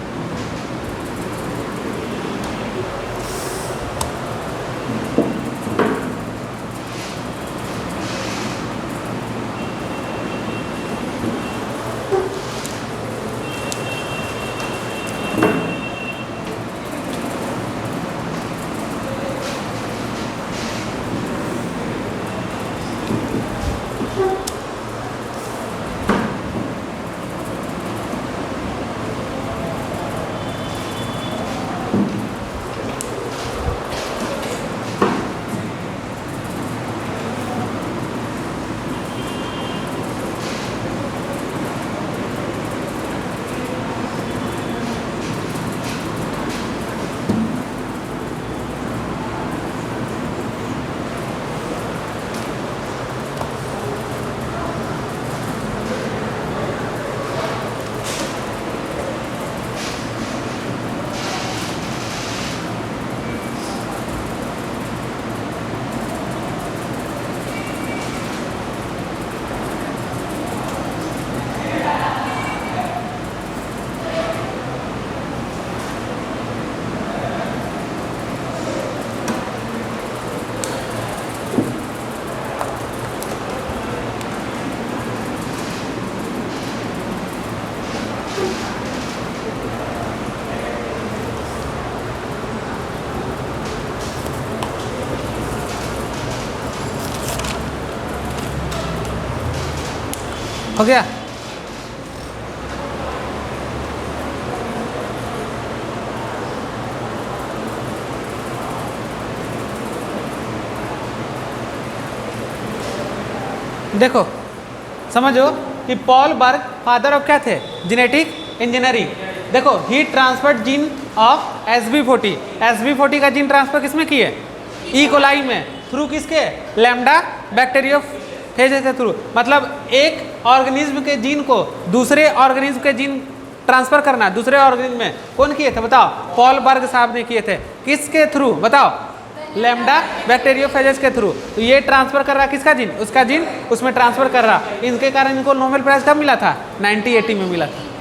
हो गया। देखो समझो कि पॉल बर्ग फादर ऑफ क्या थे, जेनेटिक इंजीनियरिंग। देखो ही transferred gene of SV40, SV40 का जीन ट्रांसफर किसमें किए, ई कोलाई में, थ्रू किसके, लैम्डा बैक्टीरियोफेज के थ्रू। मतलब एक ऑर्गेनिज्म के जीन को दूसरे ऑर्गेनिज्म के जीन ट्रांसफर करना दूसरे ऑर्गेनिज्म में, कौन किए थे बताओ, पॉल बर्ग साहब ने किए थे। किसके थ्रू बताओ, लैम्डा बैक्टीरियोफेजेस के थ्रू। तो ये ट्रांसफर कर रहा किसका जीन, उसका जीन उसमें ट्रांसफर कर रहा। इनके कारण इनको नोबेल प्राइज कब मिला था, 1980 में मिला था।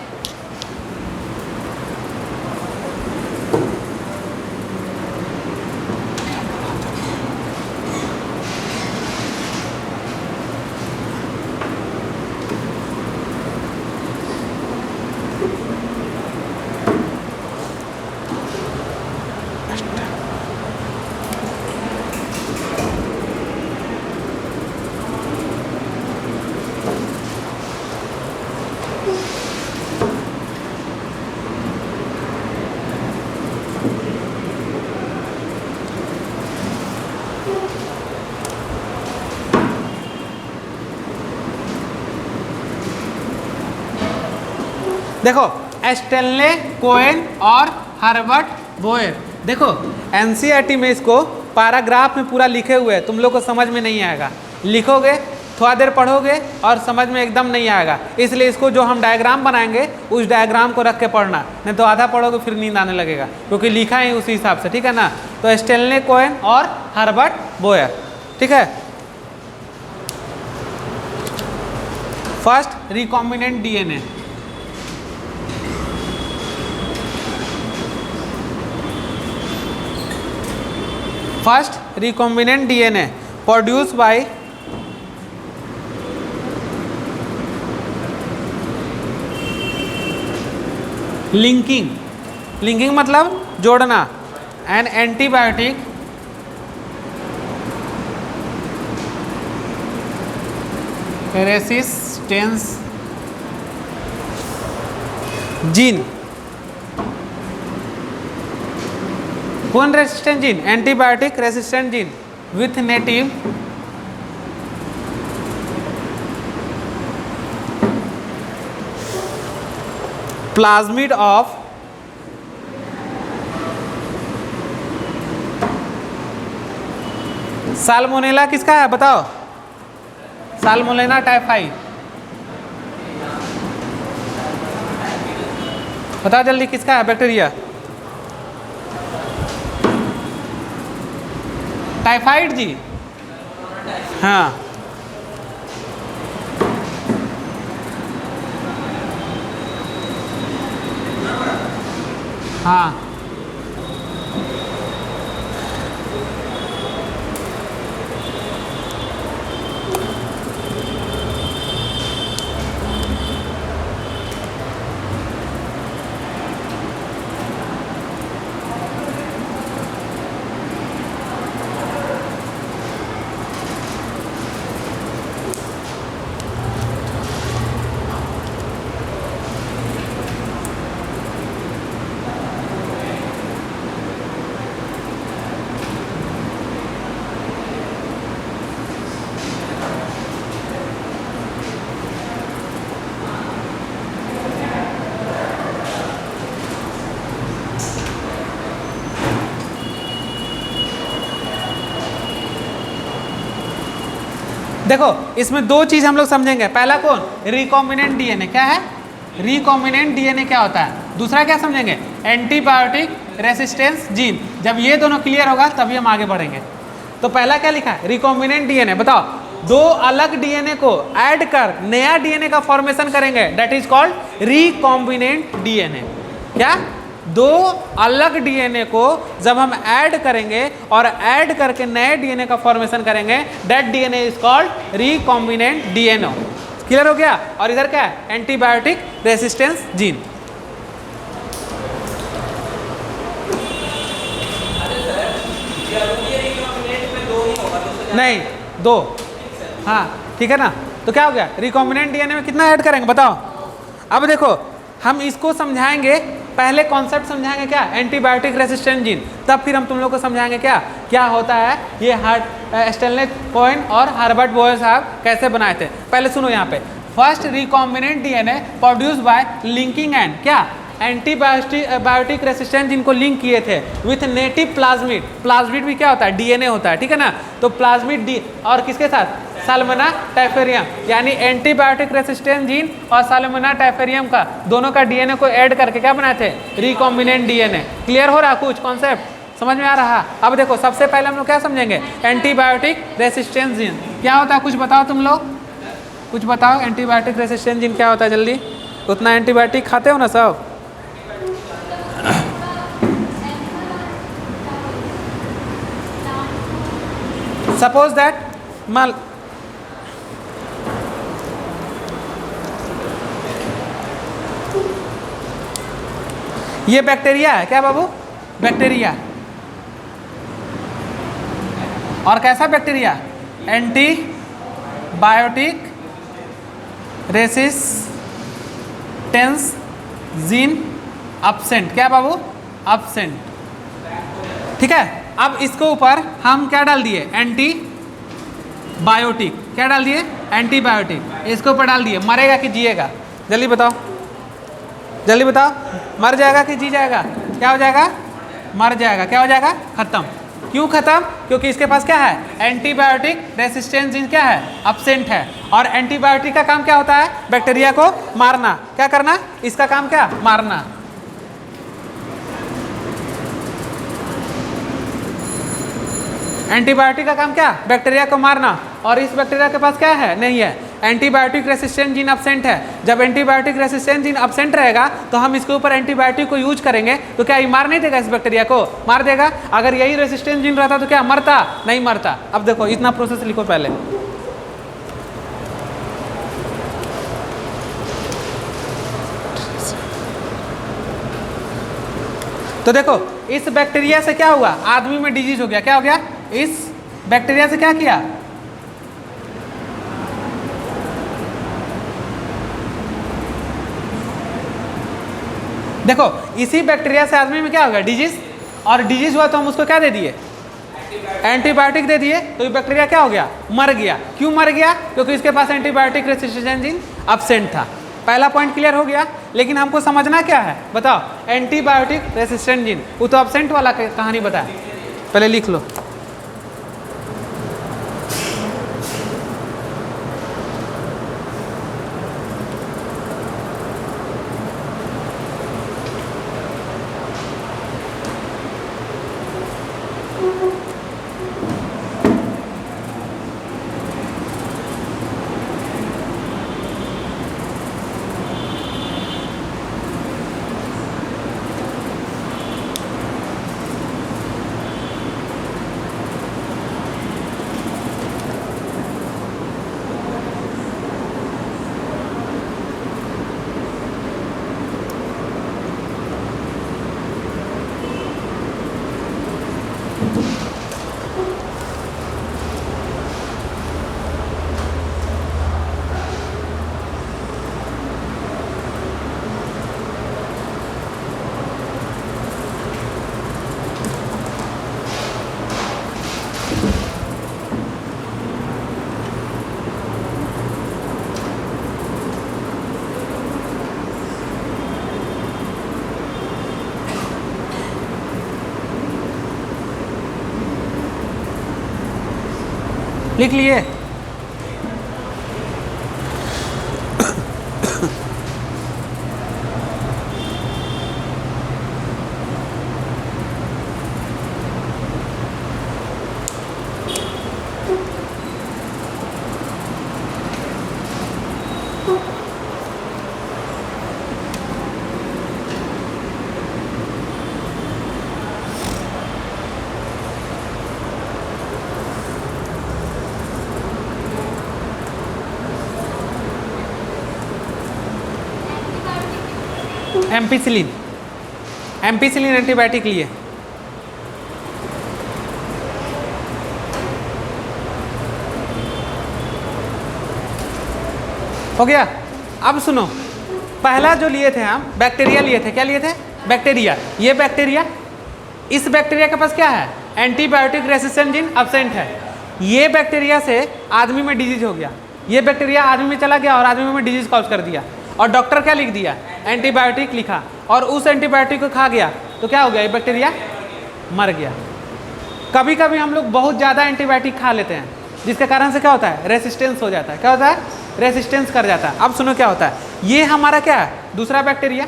देखो स्टेनले कोएन और हर्बर्ट बोयर। देखो एनसीईआरटी में इसको पैराग्राफ में पूरा लिखे हुए हैं, तुम लोग को समझ में नहीं आएगा, लिखोगे थोड़ा देर पढ़ोगे और समझ में एकदम नहीं आएगा। इसलिए इसको जो हम डायग्राम बनाएंगे उस डायग्राम को रख के पढ़ना, नहीं तो आधा पढ़ोगे फिर नींद आने लगेगा, क्योंकि लिखा है उसी हिसाब से, ठीक है ना। तो स्टेनले कोएन और हर्बर्ट बोयर, ठीक है। First recombinant DNA, first recombinant DNA produced by linking मतलब जोड़ना, an antibiotic resistance gene। कौन resistant gene, antibiotic resistant gene with native plasmid of salmonella. किसका है बताओ, साल्मोनेला टाइफाई, बताओ जल्दी किसका है बैक्टीरिया, टाइफाइड जी, हाँ। हाँ देखो इसमें दो चीज हम लोग समझेंगे। पहला कौन, रिकॉम्बिनेंट डीएनए क्या है, रिकॉम्बिनेंट डीएनए क्या होता है। दूसरा क्या समझेंगे, एंटीबायोटिक रेसिस्टेंस जीन। जब ये दोनों क्लियर होगा तभी हम आगे बढ़ेंगे। तो पहला क्या लिखा है, रिकॉम्बिनेंट डीएनए। बताओ दो अलग डीएनए को ऐड कर नया डीएनए का फॉर्मेशन करेंगे, that is called recombinant DNA. क्या, दो अलग डीएनए को जब हम ऐड करेंगे और ऐड करके नए डीएनए का फॉर्मेशन करेंगे, that DNA is called recombinant DNA. Clear हो गया। और इधर क्या है, एंटीबायोटिक रेसिस्टेंस जीन। नहीं, दो, हाँ ठीक है ना। तो क्या हो गया, रिकॉम्बिनेंट डीएनए में कितना ऐड करेंगे बताओ। अब देखो हम इसको समझाएंगे, पहले कॉन्सेप्ट समझाएंगे क्या, एंटीबायोटिक रेसिस्टेंट जीन, तब फिर हम तुम लोग को समझाएंगे क्या क्या होता है ये स्टेनले कोहेन और हर्बर्ट बोयल साहब कैसे बनाए थे। पहले सुनो यहाँ पे, first recombinant DNA produce by linking and क्या एंटीबायोटिक रेसिस्टेंट जिनको लिंक किए थे विथ नेटिव प्लाज्मिड। प्लाज्मिड भी क्या होता है, डीएनए होता है, ठीक है ना। तो प्लाज्मिड डी और किसके साथ, साल्मोना टाइफेरियम, यानी एंटीबायोटिक रेसिस्टेंट जीन और साल्मोना टाइफेरियम का दोनों का डीएनए को ऐड करके क्या बनाए थे, रिकॉम्बिनेंट डीएनए। क्लियर हो रहा, कुछ कॉन्सेप्ट समझ में आ रहा। अब देखो सबसे पहले हम लोग क्या समझेंगे, एंटीबायोटिक रेसिस्टेंस जीन क्या होता है, कुछ बताओ तुम लोग, कुछ बताओ एंटीबायोटिक रेसिस्टेंट जीन क्या होता है जल्दी। उतना एंटीबायोटिक खाते हो ना सब। सपोज दैट मान ये बैक्टीरिया है क्या बाबू, बैक्टीरिया, और कैसा bacteria, antibiotic resistance gene absent, क्या बाबू, अब्सेंट, ठीक है। अब इसके ऊपर हम क्या डाल दिए, एंटीबायोटिक, क्या डाल दिए, एंटीबायोटिक, इसके ऊपर डाल दिए, मरेगा कि जिएगा, जल्दी बताओ, जल्दी बताओ, मर जाएगा कि जी जाएगा, क्या हो जाएगा, मर जाएगा, क्या हो जाएगा, खत्म। क्यों खत्म, क्योंकि इसके पास क्या है, एंटीबायोटिक रेसिस्टेंस जीन क्या है, अब्सेंट है। और एंटीबायोटिक का काम क्या होता है, बैक्टीरिया को मारना, क्या करना, इसका काम क्या, मारना। एंटीबायोटिक का काम क्या, बैक्टीरिया को मारना, और इस बैक्टीरिया के पास क्या है, नहीं है, एंटीबायोटिक रेसिस्टेंट जीन अब्सेंट है। जब एंटीबायोटिक रेसिस्टेंट जीन अब्सेंट रहेगा तो हम इसके ऊपर एंटीबायोटिक को यूज करेंगे, तो क्या ये मार नहीं देगा, इस बैक्टीरिया को मार देगा। अगर यही रेसिस्टेंट जीन रहता तो क्या मरता, नहीं मरता। अब देखो इतना प्रोसेस लिखो पहले, तो देखो इस बैक्टीरिया से क्या हुआ, आदमी में डिजीज हो गया, क्या हो गया, इस बैक्टीरिया से क्या किया, देखो इसी बैक्टीरिया से आदमी में क्या हो गया, डिजीज, और डिजीज हुआ तो हम उसको क्या दे दिए, एंटीबायोटिक दे दिए, तो ये बैक्टीरिया क्या हो गया, मर गया। क्यों मर गया, क्योंकि इसके पास एंटीबायोटिक रेसिस्टेंट जीन अब्सेंट था। पहला पॉइंट क्लियर हो गया। लेकिन हमको समझना क्या है बताओ, एंटीबायोटिक रेसिस्टेंट जीन, वो तो अब्सेंट वाला कहानी बताया, पहले लिख लो। लिख लिए, एम्पिसिलिन, एम्पिसिलिन एंटीबायोटिक लिए। हो गया। अब सुनो, पहला जो लिए थे हम बैक्टीरिया लिए थे, क्या लिए थे? बैक्टीरिया। ये बैक्टीरिया, इस बैक्टीरिया के पास क्या है? एंटीबायोटिक रेसिस्टेंट जीन अब्सेंट है। ये बैक्टीरिया से आदमी में डिजीज हो गया, ये बैक्टीरिया आदमी में चला गया और आदमी में डिजीज कॉज कर दिया, और डॉक्टर क्या लिख दिया? एंटीबायोटिक लिखा, और उस एंटीबायोटिक को खा गया तो क्या हो गया? ये बैक्टीरिया मर गया। कभी कभी हम लोग बहुत ज़्यादा एंटीबायोटिक खा लेते हैं, जिसके कारण से क्या होता है? रेसिस्टेंस हो जाता है। क्या होता है? रेसिस्टेंस कर जाता है। अब सुनो क्या होता है, ये हमारा क्या है? दूसरा बैक्टीरिया।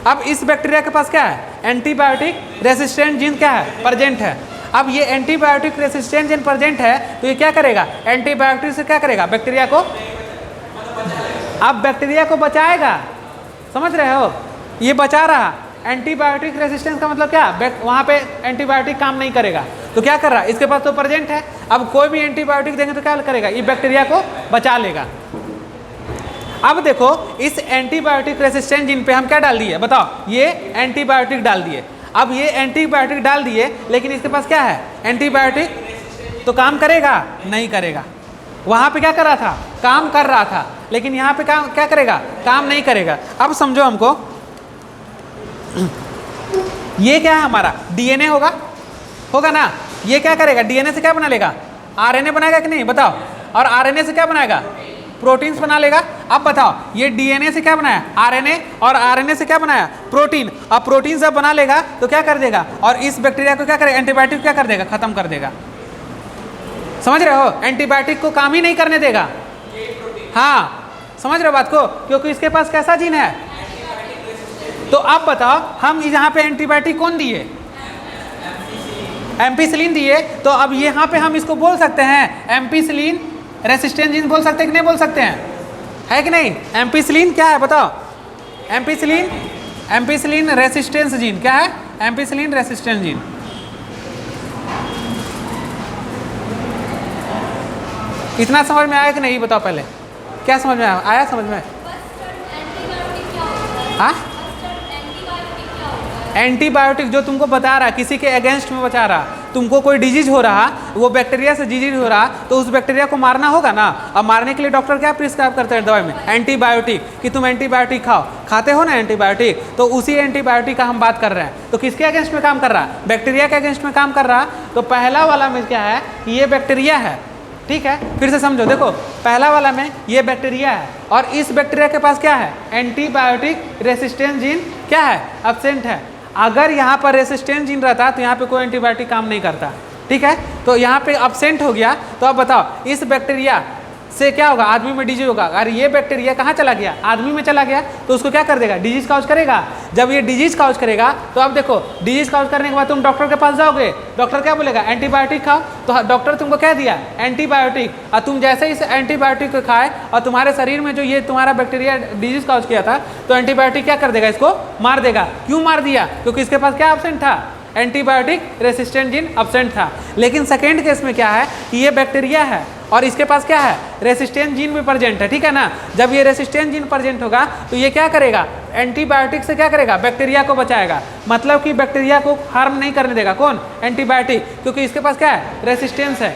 अब इस बैक्टीरिया के पास क्या है? एंटीबायोटिक रेसिस्टेंट जीन क्या है? प्रेजेंट है। अब ये एंटीबायोटिक रेसिस्टेंट जीन प्रेजेंट है तो ये क्या करेगा? एंटीबायोटिक से क्या करेगा? बैक्टीरिया को, अब बैक्टीरिया को बचाएगा। समझ रहे हो? ये बचा रहा। एंटीबायोटिक रेसिस्टेंस का मतलब क्या? वहाँ पे एंटीबायोटिक काम नहीं करेगा तो क्या कर रहा है? इसके पास तो प्रेजेंट है। अब कोई भी एंटीबायोटिक देंगे तो क्या करेगा? ये बैक्टीरिया को बचा लेगा। अब देखो, इस एंटीबायोटिक रेसिस्टेंट जीन पे हम क्या डाल दिए? बताओ, ये एंटीबायोटिक डाल दिए। अब ये एंटीबायोटिक डाल दिए, लेकिन इसके पास क्या है? एंटीबायोटिक। तो काम करेगा? नहीं करेगा। वहाँ पे क्या कर रहा था? काम कर रहा था, लेकिन यहाँ पे काम क्या करेगा? काम नहीं करेगा। अब समझो हमको, ये क्या है हमारा? डीएनए होगा, होगा ना? ये क्या करेगा? डीएनए से क्या बना लेगा? आरएनए बनाएगा कि नहीं? बताओ। और आरएनए से क्या बनाएगा? प्रोटीन्स बना लेगा। अब बताओ, ये डीएनए से क्या बनाया? आरएनए, और आरएनए से क्या बनाया? प्रोटीन। अब प्रोटीन सब बना लेगा तो क्या कर देगा? और इस बैक्टीरिया को क्या करेगा? एंटीबायोटिक क्या कर देगा? खत्म कर देगा। समझ रहे हो? एंटीबायोटिक को काम ही नहीं करने देगा। हाँ, समझ रहे हो बात को? क्योंकि इसके पास कैसा जीन है? तो अब बताओ, हम यहाँ पे एंटीबायोटिक कौन दिए? एम्पिसिलिन दिए। तो अब यहाँ पे हम इसको बोल सकते हैं एम्पिसिलिन रेसिस्टेंट जीन, बोल सकते हैं कि नहीं बोल सकते हैं? है कि नहीं? एम्पिसिलिन क्या है बताओ? एम्पिसिलिन रेसिस्टेंस जीन क्या है? Ampicillin resistant gene. इतना समझ में आया कि नहीं? बताओ पहले, क्या समझ में आया? समझ में? हाँ, एंटीबायोटिक जो तुमको बता रहा, किसी के अगेंस्ट में बता रहा, तुमको कोई डिजीज हो रहा, वो बैक्टीरिया से डिजीज हो रहा, तो उस बैक्टीरिया को मारना होगा ना। अब मारने के लिए डॉक्टर क्या प्रिस्क्राइब करते हैं दवाई में? एंटीबायोटिक, कि तुम एंटीबायोटिक खाओ। खाते हो ना एंटीबायोटिक, तो उसी एंटीबायोटिक का हम बात कर रहे हैं। तो किसके अगेंस्ट में काम कर रहा? बैक्टीरिया के अगेंस्ट में काम कर रहा। तो पहला वाला में क्या है? ये बैक्टीरिया है, ठीक है? फिर से समझो, देखो, पहला वाला में ये बैक्टीरिया है, और इस बैक्टीरिया के पास क्या है? एंटीबायोटिक रेसिस्टेंट जीन क्या है? अब्सेंट है। अगर यहाँ पर रेसिस्टेंट जीन रहता तो यहाँ पे कोई एंटीबायोटिक काम नहीं करता, ठीक है? तो यहाँ पे अब्सेंट हो गया। तो अब बताओ, इस बैक्टीरिया से क्या होगा? आदमी में डिजीज होगा। अगर ये बैक्टीरिया कहाँ चला गया? आदमी में चला गया, तो उसको क्या कर देगा? डिजीज काउज करेगा। जब ये डिजीज काउज करेगा, तो अब देखो, डिजीज काउज करने के बाद तुम डॉक्टर के पास जाओगे, डॉक्टर क्या बोलेगा? एंटीबायोटिक खाओ। तो डॉक्टर तुमको क्या दिया? एंटीबायोटिक। और तुम जैसे इस एंटीबायोटिक को खाए और तुम्हारे शरीर में जो ये तुम्हारा बैक्टीरिया डिजीज काउज किया था, तो एंटीबायोटिक क्या कर देगा? इसको मार देगा। क्यों मार दिया? क्योंकि इसके पास क्या अब्सेंट था? एंटीबायोटिक रेसिस्टेंट जीन अब्सेंट था। लेकिन सेकेंड केस में क्या है कि ये बैक्टीरिया है और इसके पास क्या है? रेसिस्टेंट जीन भी प्रेजेंट है, ठीक है ना? जब ये रेसिस्टेंट जीन प्रेजेंट होगा तो ये क्या करेगा? एंटीबायोटिक से क्या करेगा? बैक्टीरिया को बचाएगा। मतलब कि बैक्टीरिया को हार्म नहीं करने देगा। कौन? एंटीबायोटिक, क्योंकि इसके पास क्या है? रेसिस्टेंस है।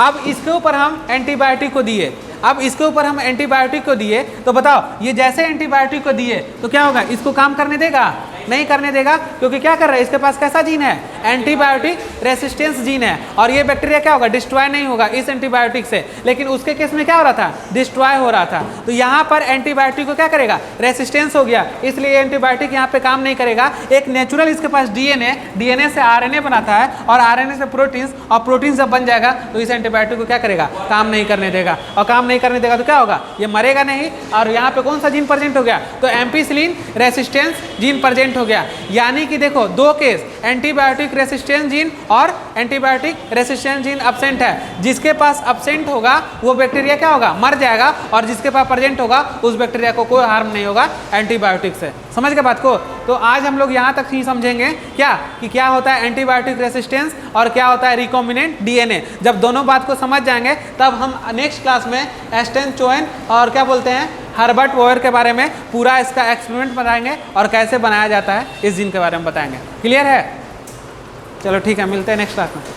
अब इसके ऊपर हम एंटीबायोटिक को दिए, अब इसके ऊपर हम एंटीबायोटिक को दिए, तो बताओ, ये जैसे एंटीबायोटिक को दिए तो क्या होगा? इसको काम करने देगा? नहीं करने देगा, क्योंकि क्या कर रहा है? इसके पास कैसा जीन है? एंटीबायोटिक रेसिस्टेंस जीन है। और ये बैक्टीरिया क्या होगा? डिस्ट्रॉय नहीं होगा इस एंटीबायोटिक से। लेकिन उसके केस में क्या हो रहा था? डिस्ट्रॉय हो रहा था। तो यहाँ पर एंटीबायोटिक को क्या करेगा? रेसिस्टेंस हो गया, इसलिए एंटीबायोटिक यहाँ पे काम नहीं करेगा। एक नेचुरल इसके पास डीएनए, डीएनए से आरएनए बनाता है, और आरएनए से प्रोटीन्स, और प्रोटीन जब बन जाएगा तो इस एंटीबायोटिक को क्या करेगा? काम नहीं करने देगा। और काम नहीं करने देगा तो क्या होगा? ये मरेगा नहीं। और यहाँ पे कौन सा जीन प्रेजेंट हो गया? तो एम्पिसिलिन रेसिस्टेंस जीन प्रेजेंट हो गया। यानी कि देखो, दो केस, एंटीबायोटिक रेसिस्टेंस जीन और एंटीबायोटिक रेसिस्टेंस जीन अब्सेंट है। जिसके पास अब्सेंट होगा वो बैक्टीरिया क्या होगा? मर जाएगा, और जिसके पास प्रेजेंट होगा उस बैक्टीरिया को कोई हार्म नहीं होगा एंटीबायोटिक से। समझ गए बात को? तो आज हम लोग यहाँ तक ही समझेंगे क्या कि क्या होता है एंटीबायोटिक रेसिस्टेंस और क्या होता है रिकॉम्बिनेंट डीएनए। जब दोनों बात को समझ जाएंगे तब हम नेक्स्ट क्लास में एस्टेन चोएन और क्या बोलते हैं हर्बर्ट वोयर के बारे में पूरा इसका एक्सपेरिमेंट बताएंगे और कैसे बनाया जाता है इस जीन के बारे में बताएंगे। क्लियर है? चलो ठीक है, मिलते हैं नेक्स्ट क्लास में।